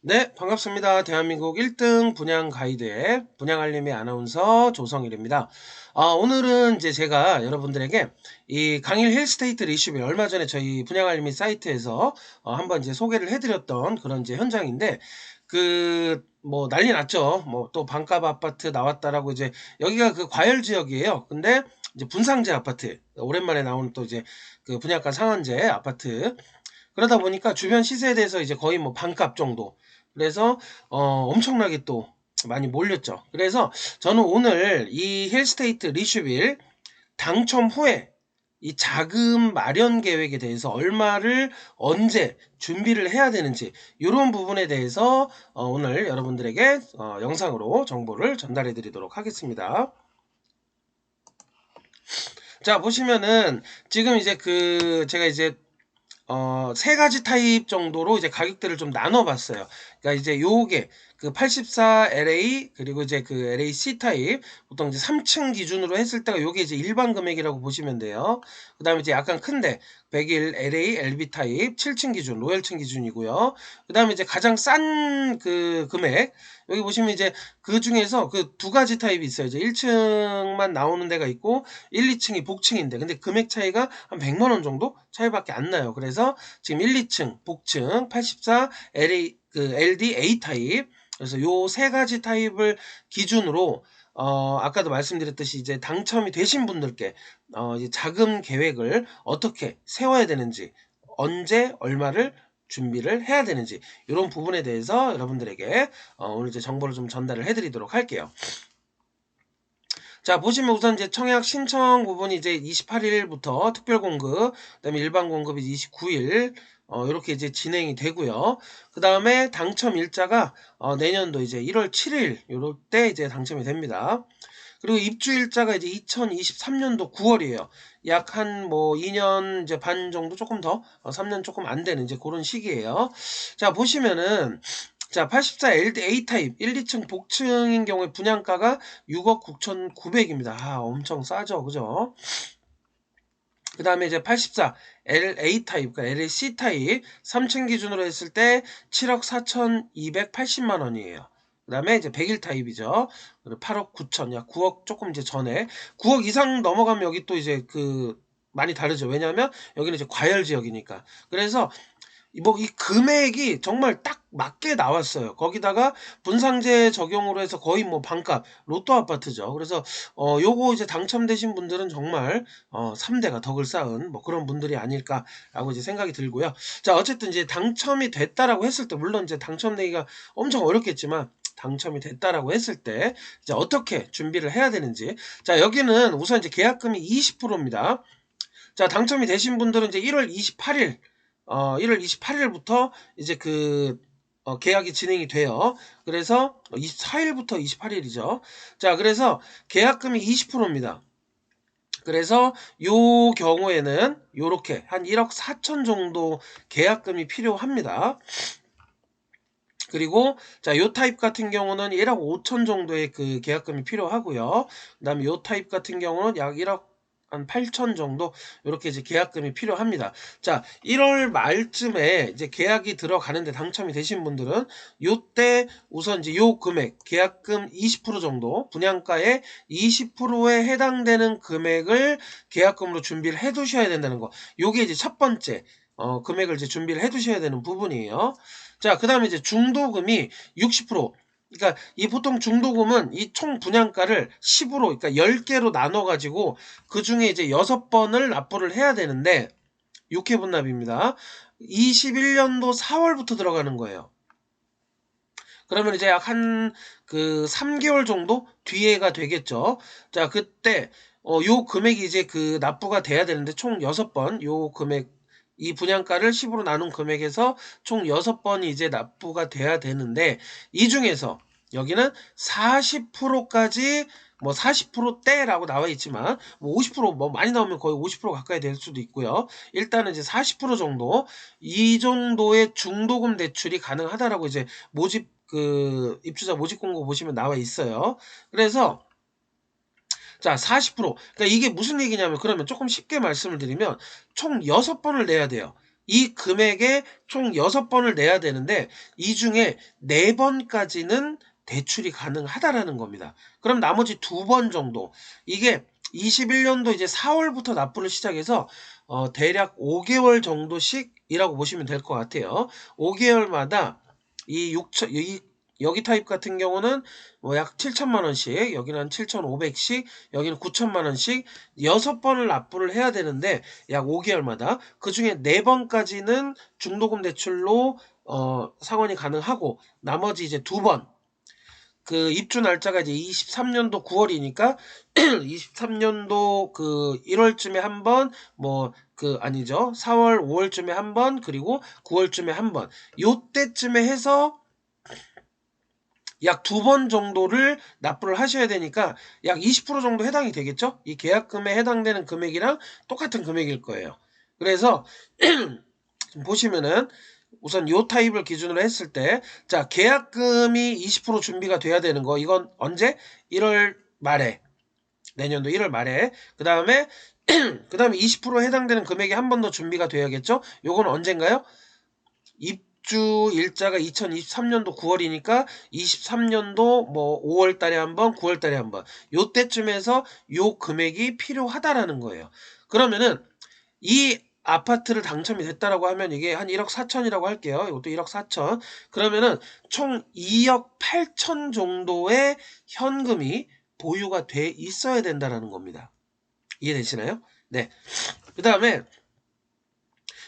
네, 반갑습니다. 대한민국 1등 분양 가이드의 분양알림의 아나운서 조성일입니다. 오늘은 이제 제가 여러분들에게 이 강일 힐스테이트 리슈빌 얼마 전에 저희 분양알림이 사이트에서 한번 이제 소개를 해드렸던 그런 이제 현장인데 뭐 난리 났죠. 뭐 또 반값 아파트 나왔다라고 이제 여기가 그 과열 지역이에요. 근데 이제 분상제 아파트 오랜만에 나오는 또 이제 그 분양가 상한제 아파트 그러다 보니까 주변 시세에 대해서 이제 거의 뭐 반값 정도. 그래서 엄청나게 또 많이 몰렸죠. 그래서 저는 오늘 이 힐스테이트 리슈빌 당첨 후에 이 자금 마련 계획에 대해서 얼마를 언제 준비를 해야 되는지 이런 부분에 대해서 오늘 여러분들에게 영상으로 정보를 전달해 드리도록 하겠습니다. 자, 보시면은 지금 이제 제가 이제 세 가지 타입 정도로 이제 가격대를 좀 나눠봤어요. 그러니까 이제 요게 그 84 LA 그리고 이제 그 LAC 타입 보통 이제 3층 기준으로 했을 때가 요게 이제 일반 금액이라고 보시면 돼요. 그다음에 이제 약간 큰데 101 LA LB 타입 7층 기준 로열층 기준이고요. 그다음에 이제 가장 싼 그 금액 여기 보시면 이제 그 중에서 그 두 가지 타입이 있어요. 이제 1층만 나오는 데가 있고 1, 2층이 복층인데 근데 금액 차이가 한 100만 원 정도 차이밖에 안 나요. 그래서 지금 1, 2층 복층 84 LA LD A 타입 그래서 요 세 가지 타입을 기준으로 아까도 말씀드렸듯이 이제 당첨이 되신 분들께 이제 자금 계획을 어떻게 세워야 되는지 언제 얼마를 준비를 해야 되는지 이런 부분에 대해서 여러분들에게 오늘 이제 정보를 좀 전달을 해드리도록 할게요. 자, 보시면 우선 이제 청약 신청 부분이 이제 28일부터 특별 공급, 그다음에 일반 공급이 29일, 요렇게 이제 진행이 되고요. 그 다음에 당첨 일자가, 내년도 이제 1월 7일, 요럴 때 이제 당첨이 됩니다. 그리고 입주 일자가 이제 2023년도 9월이에요. 약 한 뭐 2년 이제 반 정도 조금 더, 3년 조금 안 되는 이제 그런 시기예요. 자, 보시면은, 자, 84 LDA 타입 1, 2층 복층인 경우에 분양가가 6억 9,900입니다. 엄청 싸죠. 그죠? 그 다음에 이제 84 LA 타입, 그러니까 LAC 타입 3층 기준으로 했을 때 7억 4,280만 원이에요. 그 다음에 이제 101 타입이죠. 8억 9천, 약 9억 조금 이제 전에 9억 이상 넘어가면 여기 또 이제 많이 다르죠. 왜냐하면 여기는 이제 과열 지역이니까. 그래서 뭐 이 금액이 정말 딱 맞게 나왔어요. 거기다가 분상제 적용으로 해서 거의 뭐 반값 로또 아파트죠. 그래서 요거 이제 당첨되신 분들은 정말 3대가 덕을 쌓은 뭐 그런 분들이 아닐까라고 이제 생각이 들고요. 자, 어쨌든 이제 당첨이 됐다라고 했을 때 물론 이제 당첨되기가 엄청 어렵겠지만 당첨이 됐다라고 했을 때 이제 어떻게 준비를 해야 되는지. 자, 여기는 우선 이제 계약금이 20%입니다. 자, 당첨이 되신 분들은 이제 1월 28일 1월 28일부터 이제 계약이 진행이 돼요. 그래서 24일부터 28일이죠. 자, 그래서 계약금이 20%입니다. 그래서 요 경우에는 요렇게 한 1억 4천 정도 계약금이 필요합니다. 그리고 자, 요 타입 같은 경우는 1억 5천 정도의 그 계약금이 필요하고요. 그다음에 요 타입 같은 경우는 약 1억 한 8천 정도 이렇게 이제 계약금이 필요합니다. 자, 1월 말쯤에 이제 계약이 들어가는데 당첨이 되신 분들은 요때 우선 이제 요 금액 계약금 20% 정도 분양가의 20%에 해당되는 금액을 계약금으로 준비를 해 두셔야 된다는 거. 요게 이제 첫 번째 금액을 이제 준비를 해 두셔야 되는 부분이에요. 자, 그다음에 이제 중도금이 60%. 그러니까 이 보통 중도금은 이 총 분양가를 10으로 그러니까 10개로 나눠 가지고 그중에 이제 6번을 납부를 해야 되는데 6회분 납입니다. 21년도 4월부터 들어가는 거예요. 그러면 이제 약 한 3개월 정도 뒤에가 되겠죠. 자, 그때 요 금액이 이제 납부가 돼야 되는데 총 6번 요 금액 이 분양가를 10으로 나눈 금액에서 총 6번이 이제 납부가 돼야 되는데 이 중에서 여기는 40%까지 뭐 40%대라고 나와 있지만 뭐 50%뭐 많이 나오면 거의 50% 가까이 될 수도 있고요. 일단은 이제 40% 정도 이 정도의 중도금 대출이 가능하다라고 이제 입주자 모집 공고 보시면 나와 있어요. 그래서 자, 40%. 그러니까 이게 무슨 얘기냐면 그러면 조금 쉽게 말씀을 드리면 총 6번을 내야 돼요. 이 금액에 총 6번을 내야 되는데 이 중에 4번까지는 대출이 가능하다라는 겁니다. 그럼 나머지 2번 정도, 이게 21년도 이제 4월부터 납부를 시작해서 대략 5개월 정도씩이라고 보시면 될 것 같아요. 5개월마다 이 6천, 여기 타입 같은 경우는 뭐 약 7천만 원씩, 여기는 한 7,500씩, 여기는 9천만 원씩 6번을 납부를 해야 되는데 약 5개월마다 그 중에 4번까지는 중도금 대출로 상환이 가능하고, 나머지 이제 2번, 그 입주 날짜가 이제 23년도 9월이니까 23년도 그 1월쯤에 한 번, 뭐 그 아니죠, 4월 5월쯤에 한 번, 그리고 9월쯤에 한 번, 요때쯤에 해서 약 2번 정도를 납부를 하셔야 되니까 약 20% 정도 해당이 되겠죠? 이 계약금에 해당되는 금액이랑 똑같은 금액일 거예요. 그래서 보시면은 우선 요 타입을 기준으로 했을 때, 자, 계약금이 20% 준비가 돼야 되는 거, 이건 언제? 1월 말에, 내년도 1월 말에. 그 다음에 20% 해당되는 금액이 한 번 더 준비가 돼야겠죠? 요건 언젠가요? 입주 일자가 2023년도 9월이니까 23년도 뭐 5월 달에 한 번, 9월 달에 한 번, 요때쯤에서 요 금액이 필요하다라는 거예요. 그러면은 이 아파트를 당첨이 됐다라고 하면 이게 한 1억 4천이라고 할게요. 이것도 1억 4천. 그러면은 총 2억 8천 정도의 현금이 보유가 돼 있어야 된다라는 겁니다. 이해되시나요? 네. 그 다음에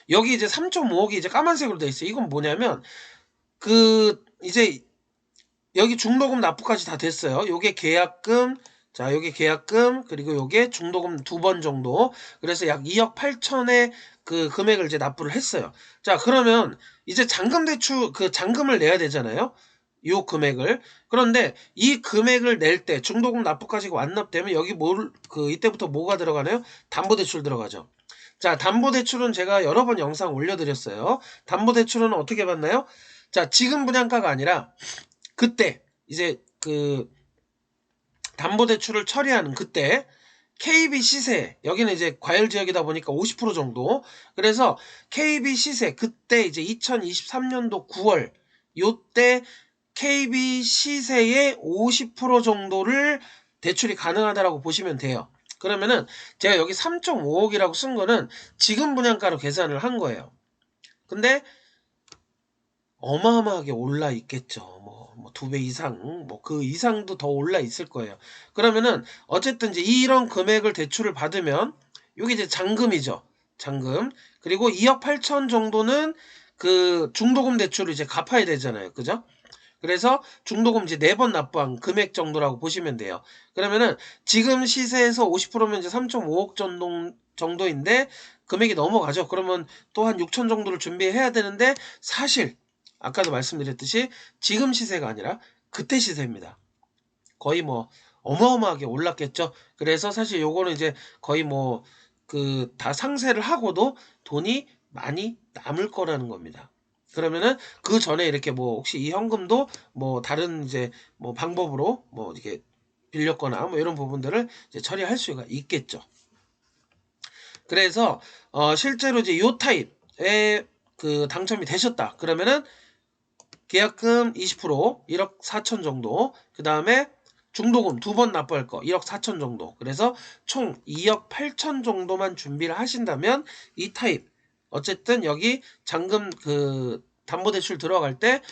여기 이제 3.5억이 이제 까만색으로 돼 있어요. 이건 뭐냐면 그 이제 여기 중도금 납부까지 다 됐어요. 요게 계약금, 자, 요게 계약금, 그리고 요게 중도금 2번 정도. 그래서 약 2억 8천의 그 금액을 이제 납부를 했어요. 자, 그러면 이제 잔금 대출, 그 잔금을 내야 되잖아요. 요 금액을. 그런데 이 금액을 낼 때 중도금 납부까지 완납되면 여기 이때부터 뭐가 들어가나요? 담보대출 들어가죠. 자, 담보대출은 제가 여러 번 영상 올려드렸어요. 담보대출은 어떻게 받나요? 자, 지금 분양가가 아니라 그때 이제 그 담보대출을 처리하는 그때 KB 시세, 여기는 이제 과열 지역이다 보니까 50% 정도. 그래서 KB 시세, 그때 이제 2023년도 9월 요때 KB 시세의 50% 정도를 대출이 가능하다라고 보시면 돼요. 그러면은 제가 여기 3.5억이라고 쓴 거는 지금 분양가로 계산을 한 거예요. 근데 어마어마하게 올라 있겠죠. 뭐 2배 이상, 뭐 그 이상도 더 올라 있을 거예요. 그러면은 어쨌든 이제 이런 금액을 대출을 받으면 요게 이제 잔금이죠. 잔금. 그리고 2억 8천 정도는 그 중도금 대출을 이제 갚아야 되잖아요. 그죠? 그래서 중도금 이제 4번 납부한 금액 정도라고 보시면 돼요. 그러면은 지금 시세에서 50%면 이제 3.5억 정도인데 금액이 넘어가죠. 그러면 또 한 6천 정도를 준비해야 되는데, 사실 아까도 말씀드렸듯이 지금 시세가 아니라 그때 시세입니다. 거의 뭐 어마어마하게 올랐겠죠. 그래서 사실 요거는 이제 거의 뭐 그 다 상세를 하고도 돈이 많이 남을 거라는 겁니다. 그러면은 그 전에 이렇게 뭐 혹시 이 현금도 뭐 다른 이제 뭐 방법으로 뭐 이렇게 빌렸거나 뭐 이런 부분들을 이제 처리할 수가 있겠죠. 그래서 실제로 이제 요 타입에 그 당첨이 되셨다. 그러면은 계약금 20%, 1억 4천 정도. 그 다음에 중도금 2번 납부할 거 1억 4천 정도. 그래서 총 2억 8천 정도만 준비를 하신다면 이 타입, 어쨌든 여기 잔금 그 담보대출 들어갈 때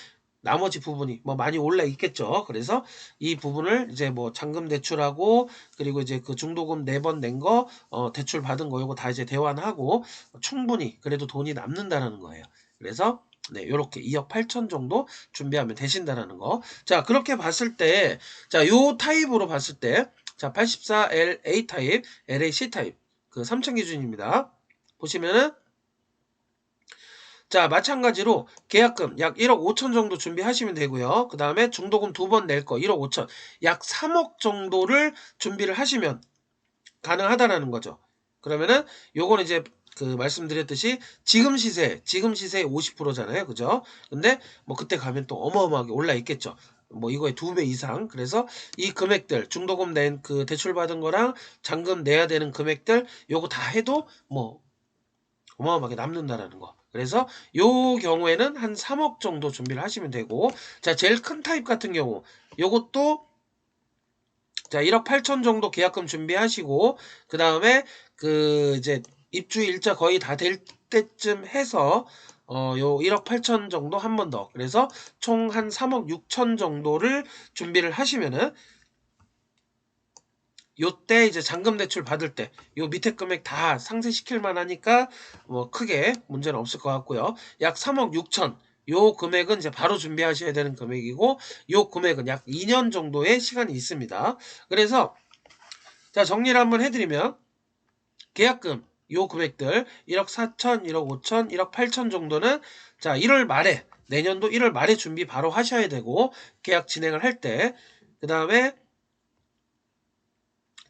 나머지 부분이 뭐 많이 올라 있겠죠. 그래서 이 부분을 이제 뭐 잔금 대출하고, 그리고 이제 그 중도금 4번 낸 거 대출 받은 거 요거 다 이제 대환하고 충분히 그래도 돈이 남는다라는 거예요. 그래서 네, 요렇게 2억 8천 정도 준비하면 되신다라는 거. 자, 그렇게 봤을 때, 자, 요 타입으로 봤을 때, 자, 84LA 타입, LAC 타입, 그 3층 기준입니다. 보시면은, 자, 마찬가지로 계약금 약 1억 5천 정도 준비하시면 되고요. 그 다음에 중도금 2번 낼 거 1억 5천, 약 3억 정도를 준비를 하시면 가능하다라는 거죠. 그러면은 요거는 이제 그 말씀드렸듯이 지금 시세의 50%잖아요. 그죠? 근데 뭐 그때 가면 또 어마어마하게 올라 있겠죠. 뭐 이거의 2배 이상. 그래서 이 금액들, 중도금 낸 그 대출 받은 거랑 잔금 내야 되는 금액들 요거 다 해도 뭐 어마어마하게 남는다라는 거. 그래서 요 경우에는 한 3억 정도 준비를 하시면 되고, 자, 제일 큰 타입 같은 경우 요것도 자, 1억 8천 정도 계약금 준비하시고, 그 다음에 그 이제 입주 일자 거의 다 될 때쯤 해서 요 1억 8천 정도 한 번 더. 그래서 총 한 3억 6천 정도를 준비를 하시면은 요때 이제 잔금 대출 받을 때 요 밑에 금액 다 상쇄시킬 만하니까 뭐 크게 문제는 없을 것 같고요. 약 3억 6천 요 금액은 이제 바로 준비하셔야 되는 금액이고, 요 금액은 약 2년 정도의 시간이 있습니다. 그래서 자, 정리를 한번 해드리면 계약금 요 금액들 1억 4천, 1억 5천, 1억 8천 정도는 자, 1월 말에 내년도 1월 말에 준비 바로 하셔야 되고, 계약 진행을 할 때 그 다음에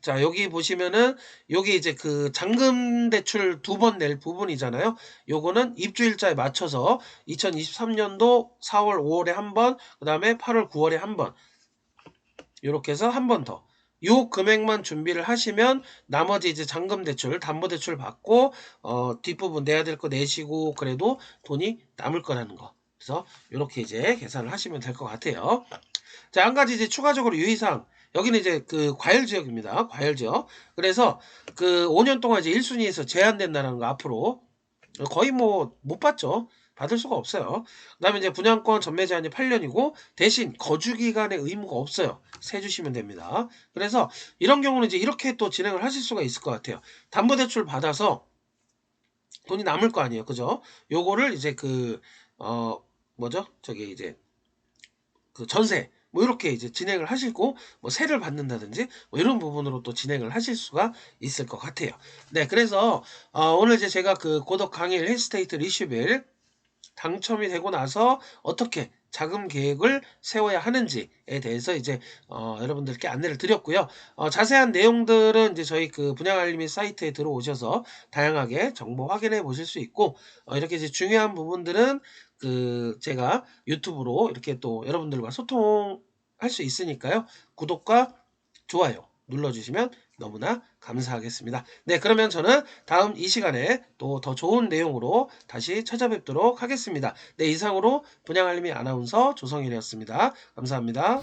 자, 여기 보시면은 여기 이제 그 잔금 대출 2번 낼 부분이잖아요. 요거는 입주일자에 맞춰서 2023년도 4월, 5월에 한 번, 그 다음에 8월, 9월에 한 번, 요렇게 해서 한 번 더. 요 금액만 준비를 하시면 나머지 이제 잔금 대출, 담보 대출 받고 뒷부분 내야 될 거 내시고 그래도 돈이 남을 거라는 거. 그래서 요렇게 이제 계산을 하시면 될 것 같아요. 자, 한 가지 이제 추가적으로 유의사항. 여기는 이제 그 과열 지역입니다. 과열 지역. 그래서 그 5년 동안 이제 1순위에서 제한된다는 거 앞으로 거의 뭐 못 받죠. 받을 수가 없어요. 그다음에 이제 분양권 전매 제한이 8년이고 대신 거주 기간의 의무가 없어요. 세 주시면 됩니다. 그래서 이런 경우는 이제 이렇게 또 진행을 하실 수가 있을 것 같아요. 담보대출 받아서 돈이 남을 거 아니에요. 그죠? 요거를 이제 뭐죠? 저기 이제 그 전세 뭐 이렇게 이제 진행을 하시고 뭐 세를 받는다든지 뭐 이런 부분으로 또 진행을 하실 수가 있을 것 같아요. 네, 그래서 오늘 이제 제가 그 고덕 강일 힐스테이트 리슈빌 당첨이 되고 나서 어떻게 자금 계획을 세워야 하는지에 대해서 이제 여러분들께 안내를 드렸고요. 자세한 내용들은 이제 저희 그 분양알림이 사이트에 들어오셔서 다양하게 정보 확인해 보실 수 있고, 이렇게 이제 중요한 부분들은 그 제가 유튜브로 이렇게 또 여러분들과 소통할 수 있으니까요. 구독과 좋아요 눌러주시면 너무나 감사하겠습니다. 네, 그러면 저는 다음 이 시간에 또 더 좋은 내용으로 다시 찾아뵙도록 하겠습니다. 네, 이상으로 분양알림이 아나운서 조성일이었습니다. 감사합니다.